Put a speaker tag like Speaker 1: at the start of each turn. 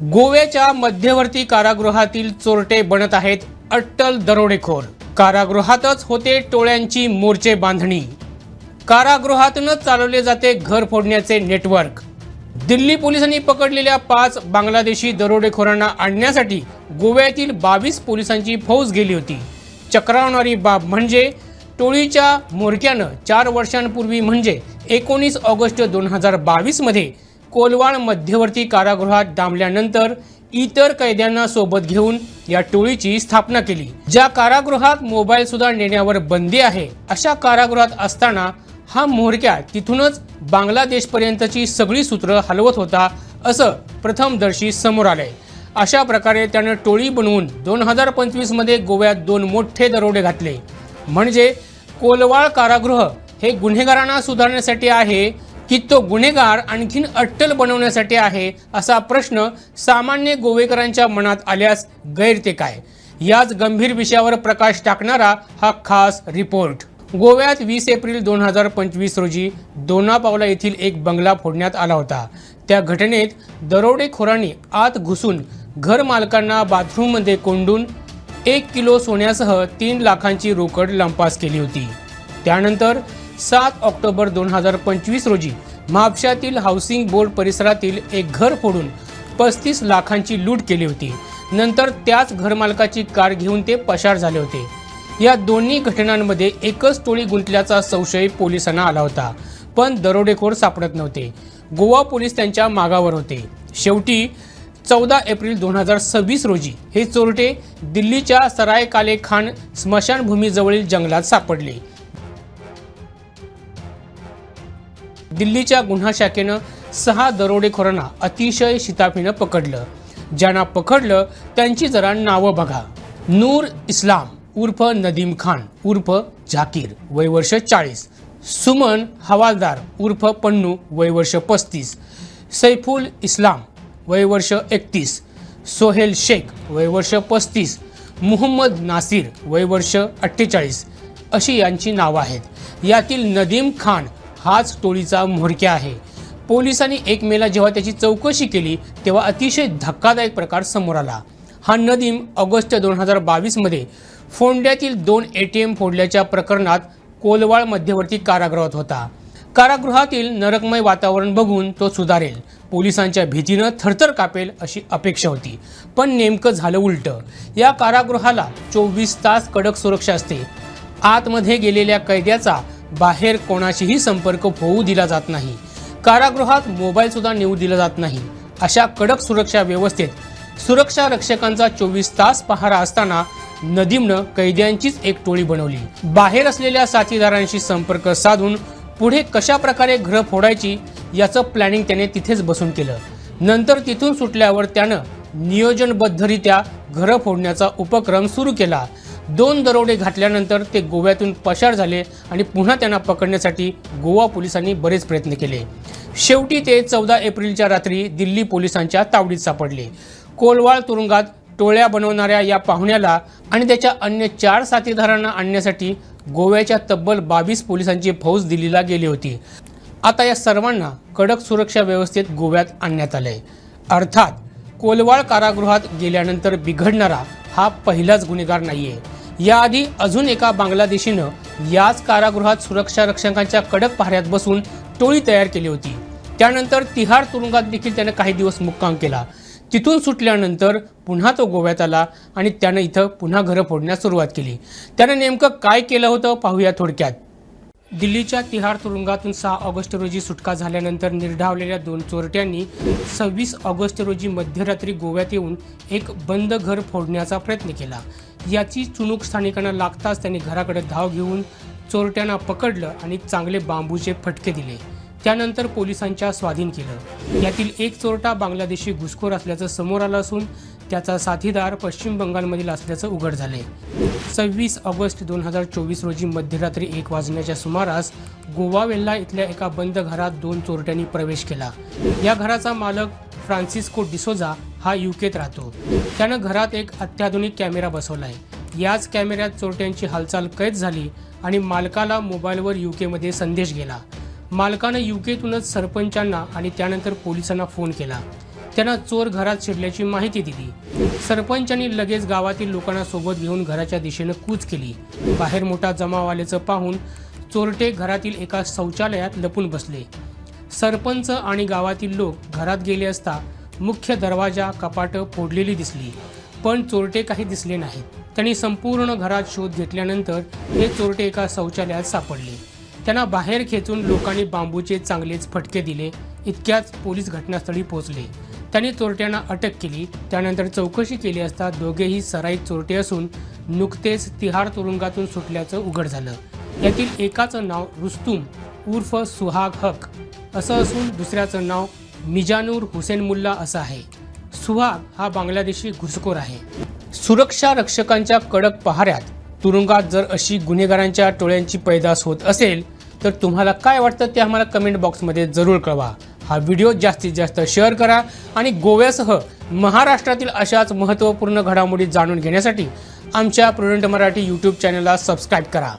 Speaker 1: गोव्याच्या मध्यवर्ती कारागृहातील चोरटे बनत आहेत अट्टल दरोडेखोर। कारागृहातच होते टोळ्यांची मोर्चे बांधणी। कारागृहातूनच चालवले जाते घर फोडण्याचे नेटवर्क। दिल्ली पोलिसांनी पकडलेल्या 5 बांगलादेशी दरोडेखोरांना आणण्यासाठी गोव्यातील 22 पोलिसांची फौज गेली होती। चक्रावणारी बाब म्हणजे टोळीच्या म्होरक्यानं 4 वर्षांपूर्वी म्हणजे 19 ऑगस्ट 2022 मध्ये कोलवाळ मध्यवर्ती कारागृहात डांबल्यानंतर इतर कैद्यांना सोबत घेऊन या टोळीची स्थापना केली। ज्या कारागृहात मोबाईल सुद्धा नेण्यावर बंदी आहे अशा कारागृहात असताना हा म्होरक्या तिथूनच बांगलादेशपर्यंतची सगळी सूत्र हलवत होता असं प्रथमदर्शी समोर आलंय। अशा प्रकारे त्यानं टोळी बनवून 2025 मध्ये गोव्यात 2 मोठे दरोडे घातले। म्हणजे कोलवाळ कारागृह हे गुन्हेगारांना सुधारण्यासाठी आहे की तो गुन्हेगार आणखीन अट्टल बनवण्यासाठी आहे असा प्रश्न सामान्य गोवेकरांच्या मनात आल्यास गैर ते काय। याच गंभीर विषयावर प्रकाश टाकणारा हा खास रिपोर्ट। गोव्यात 20 एप्रिल 2025 रोजी दोनापावला येथील एक बंगला फोडण्यात आला होता। त्या घटनेत दरोडेखोरांनी आत घुसून घर मालकांना बाथरूममध्ये कोंडून 1 किलो सोन्यासह 3 लाखांची रोकड लंपास केली होती। त्यानंतर 7 ऑक्टोबर 2025 रोजी म्हापशातील हाऊसिंग बोर्ड परिसरातील एक घर फोडून 35 लाखांची लूट केली होती। नंतर त्याच घरमालकाची कार घेऊन ते पसार झाले होते। या दोन्ही घटनांमध्ये एकच टोळी गुंतल्याचा संशय पोलिसांना आला होता, पण दरोडेखोर सापडत नव्हते। गोवा पोलीस त्यांच्या मागावर होते। शेवटी 14 एप्रिल 2026 रोजी हे चोरटे दिल्लीच्या सराय काले खान स्मशानभूमीजवळील जंगलात सापडले। दिल्लीच्या गुन्हा शाखेनं 6 दरोडेखोरांना अतिशय शिताफीनं पकडलं। ज्यांना पकडलं त्यांची जरा नावं बघा। नूर इस्लाम उर्फ नदीम खान उर्फ झाकीर वय वर्ष 40, सुमन हवालदार उर्फ पन्नू वय वर्ष 35, सैफुल इस्लाम वय वर्ष 31, सोहेल शेख वय वर्ष 35, मुहम्मद नासिर वय वर्ष 48 अशी यांची नावं आहेत। यातील नदीम खान हाच टोळीचा म्होरक्या आहे। पोलिसांनी 1 मेला जेव्हा त्याची चौकशी केली तेव्हा अतिशय धक्कादायक प्रकार समोर आला। हा नदीम ऑगस्ट 2022 मध्ये फोंड्यातील 2 ATM फोडल्याच्या प्रकरणात कोलवाळ मध्यवर्ती कारागृहात होता। कारागृहातील नरकमय वातावरण बघून तो सुधारेल, पोलिसांच्या भीतीनं थरथर कापेल अशी अपेक्षा होती, पण नेमकं झालं उलटं। या कारागृहाला 24 तास कडक सुरक्षा असते। आतमध्ये गेलेल्या कैद्याचा बाहेर कोणाशीही संपर्क होऊ दिला जात नाही। कारागृहात मोबाईल सुद्धा नेऊ दिला जात नाही। अशा कडक सुरक्षा व्यवस्थेत सुरक्षा रक्षकांचा 24 तास पहारा असताना नदीमनं कैद्यांचीच एक टोळी बनवली। बाहेर असलेल्या साथीदारांशी संपर्क साधून पुढे कशा प्रकारे घरं फोडायची याचं प्लॅनिंग त्याने तिथेच बसून केलं। नंतर तिथून सुटल्यावर त्यानं नियोजनबद्धरित्या घरं फोडण्याचा उपक्रम सुरू केला। 2 दरोडे घातल्यानंतर ते गोव्यातून पसार झाले आणि पुन्हा त्यांना पकडण्यासाठी गोवा पोलिसांनी बरेच प्रयत्न केले। शेवटी ते 14 एप्रिलच्या रात्री दिल्ली पोलिसांच्या तावडीत सापडले। कोलवाळ तुरुंगात टोळ्या बनवणाऱ्या या पाहुण्याला आणि त्याच्या अन्य 4 साथीदारांना आणण्यासाठी गोव्याच्या तब्बल 22 पोलिसांची फौज दिल्लीला गेली होती। आता या सर्वांना कडक सुरक्षा व्यवस्थेत गोव्यात आणण्यात आलंय। अर्थात कोलवाळ कारागृहात गेल्यानंतर बिघडणारा हा पहिलाच गुन्हेगार नाहीये। याआधी अजून एका बांगलादेशीनं याच कारागृहात सुरक्षा रक्षकांच्या कडक पहाऱ्यात बसून टोळी तयार केली होती। त्यानंतर तिहार तुरुंगात देखील त्याने काही दिवस मुक्काम केला। तिथून सुटल्यानंतर पुन्हा तो गोव्यात आला आणि त्यानं इथं पुन्हा घरं फोडण्यास सुरुवात केली। त्यानं नेमकं काय केलं होतं पाहूया थोडक्यात। दिल्लीच्या तिहार तुरुंगातून 6 ऑगस्ट रोजी सुटका झाल्यानंतर निर्ढावलेल्या 2 चोरट्यांनी 26 ऑगस्ट रोजी मध्यरात्री गोव्यात येऊन एक बंद घर फोडण्याचा प्रयत्न केला। याची चुणूक स्थानिकांना लागताच त्यांनी घराकडे धाव घेऊन चोरट्यांना पकडलं आणि चांगले बांबूचे फटके दिले। त्यानंतर पोलिसांच्या स्वाधीन केलं। यातील एक चोरटा बांगलादेशी घुसखोर असल्याचं समोर आलं असून त्याचा साथीदार पश्चिम बंगालमधील असल्याचं उघड झाले। 26 ऑगस्ट 2024 रोजी मध्यरात्री 1 वाजण्याच्या सुमारास गोवा वेल्ला इथल्या एका बंद घरात 2 चोरट्यांनी प्रवेश केला। या घराचा मालक फ्रान्सिस्को डिसोजा हा यूकेत राहतो। त्यानं घरात एक अत्याधुनिक कॅमेरा बसवलाय। याच कॅमेऱ्यात चोरट्यांची हालचाल कैद झाली आणि मालकाला मोबाईलवर यूकेमध्ये संदेश गेला। मालकाने यूकेतूनच सरपंचांना आणि त्यानंतर पोलिसांना फोन केला। त्यांना चोर घरात शिरल्याची माहिती दिली। सरपंचांनी लगेच गावातील लोकांना सोबत घेऊन घराच्या दिशेने कूच केली। बाहेर मोठा जमाव आल्याचं पाहून चोरटे घरातील एका शौचालयात लपून बसले। सरपंच आणि गावातील लोक घरात गेले असता मुख्य दरवाजा कपाटं फोडलेली दिसली, पण चोरटे काही दिसले नाहीत। त्यांनी संपूर्ण घरात शोध घेतल्यानंतर हे चोरटे एका शौचालयात सापडले। त्यांना बाहेर खेचून लोकांनी बांबूचे चांगलेच फटके दिले। इतक्याच पोलीस घटनास्थळी पोहोचले। त्यांनी चोरट्यांना अटक केली। त्यानंतर चौकशी केली असता दोघेही सराईत चोरटे असून नुकतेच तिहार तुरुंगातून सुटल्याचं उघड झालं। यातील एकाचं नाव रुस्तुम उर्फ सुहाग हक असं असून दुसऱ्याचं नाव मिजानुर हुसेन मुल्ला असं आहे। सुहाग हा बांगलादेशी घुसखोर आहे। सुरक्षा रक्षकांच्या कडक पहाऱ्यात तुरुंगात जर अशी गुन्हेगारांच्या टोळ्यांची पैदास होत असेल तर तुम्हाला काय वाटतं ते आम्हाला कमेंट बॉक्समध्ये जरूर कळवा। हा व्हिडिओ जास्तीत जास्त शेअर करा आणि गोव्यासह महाराष्ट्रातील अशाच महत्त्वपूर्ण घडामोडी जाणून घेण्यासाठी आमच्या प्रुडंट मराठी यूट्यूब चॅनलला सबस्क्राईब करा।